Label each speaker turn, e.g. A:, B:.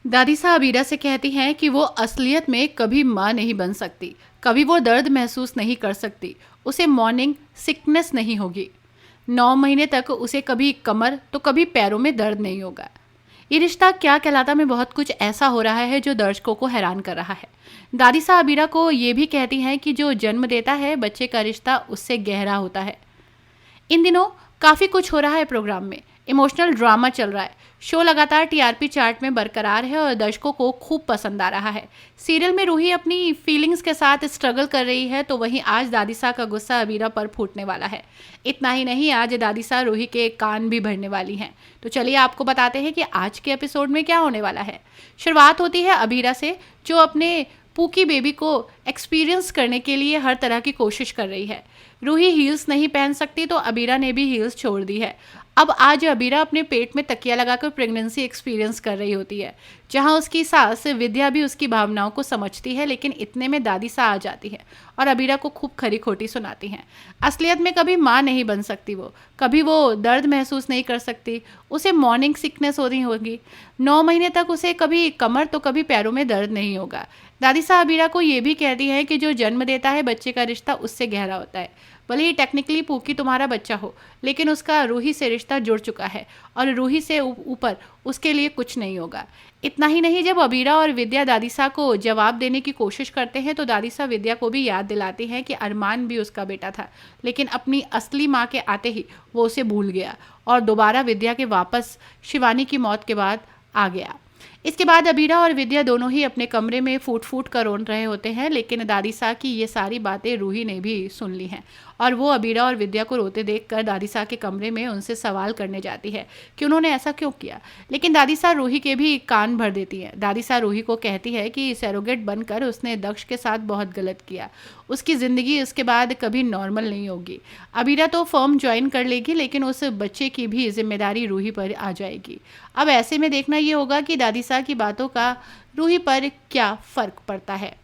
A: दादी साहब अबीरा से कहती हैं कि वो असलियत में कभी माँ नहीं बन सकती, कभी वो दर्द महसूस नहीं कर सकती, उसे मॉर्निंग सिकनेस नहीं होगी। 9 महीने तक उसे कभी कमर तो कभी पैरों में दर्द नहीं होगा। ये रिश्ता क्या कहलाता में बहुत कुछ ऐसा हो रहा है जो दर्शकों को हैरान कर रहा है। दादी साहब अबीरा को ये भी कहती हैं कि जो जन्म देता है बच्चे का रिश्ता उससे गहरा होता है। इन दिनों काफ़ी कुछ हो रहा है प्रोग्राम में, इमोशनल ड्रामा चल रहा है। शो लगातार टीआरपी चार्ट में बरकरार है और दर्शकों को खूब पसंद आ रहा है। सीरियल में रूही अपनी फीलिंग्स के साथ स्ट्रगल कर रही है, तो वहीं आज दादी का गुस्सा अबीरा पर फूटने वाला है। इतना ही नहीं, आज दादी रूही के कान भी भरने वाली हैं। तो चलिए आपको बताते हैं कि आज के एपिसोड में क्या होने वाला है। शुरुआत होती है अबीरा से, जो अपने पूकी बेबी को एक्सपीरियंस करने के लिए हर तरह की कोशिश कर रही है। रूही हील्स नहीं पहन सकती, तो अबीरा ने भी हील्स छोड़ दी है। अब आज अबीरा अपने पेट में तकिया लगाकर प्रेगनेंसी एक्सपीरियंस कर रही होती है, जहां उसकी सास विद्या भी उसकी भावनाओं को समझती है, लेकिन इतने में दादी सा आ जाती है और अबीरा को खूब खरी खोटी सुनाती हैं। असलियत में कभी माँ नहीं बन सकती वो, कभी वो दर्द महसूस नहीं कर सकती, उसे मॉर्निंग सिकनेस हो रही होगी। 9 महीने तक उसे कभी कमर तो कभी पैरों में दर्द नहीं होगा। दादी साहब अबीरा को ये भी कहती हैं कि जो जन्म देता है बच्चे का रिश्ता उससे गहरा होता है। भले ही टेक्निकली पूकी तुम्हारा बच्चा हो, लेकिन उसका रूही से रिश्ता जुड़ चुका है और रूही से ऊपर उसके लिए कुछ नहीं होगा। इतना ही नहीं, जब अबीरा और विद्या दादी साहब को जवाब देने की कोशिश करते हैं, तो दादी साहब विद्या को भी याद दिलाती हैं कि अरमान भी उसका बेटा था, लेकिन अपनी असली माँ के आते ही वो उसे भूल गया और दोबारा विद्या के वापस शिवानी की मौत के बाद आ गया। इसके बाद अबीरा और विद्या दोनों ही अपने कमरे में फूट फूट कर रोन रहे होते हैं, लेकिन दादी साहब की ये सारी बातें रूही ने भी सुन ली हैं और वो अबीरा और विद्या को रोते देखकर दादी साहब के कमरे में उनसे सवाल करने जाती है कि उन्होंने ऐसा क्यों किया। लेकिन दादी साहब रूही के भी कान भर देती है। दादी साहब रूही को कहती है कि सैरोगेट बनकर उसने दक्ष के साथ बहुत गलत किया, उसकी ज़िंदगी उसके बाद कभी नॉर्मल नहीं होगी। अबीरा तो फर्म ज्वाइन कर लेगी, लेकिन उस बच्चे की भी जिम्मेदारी रूही पर आ जाएगी। अब ऐसे में देखना ये होगा कि दादी साहब की बातों का रूही पर क्या फ़र्क पड़ता है।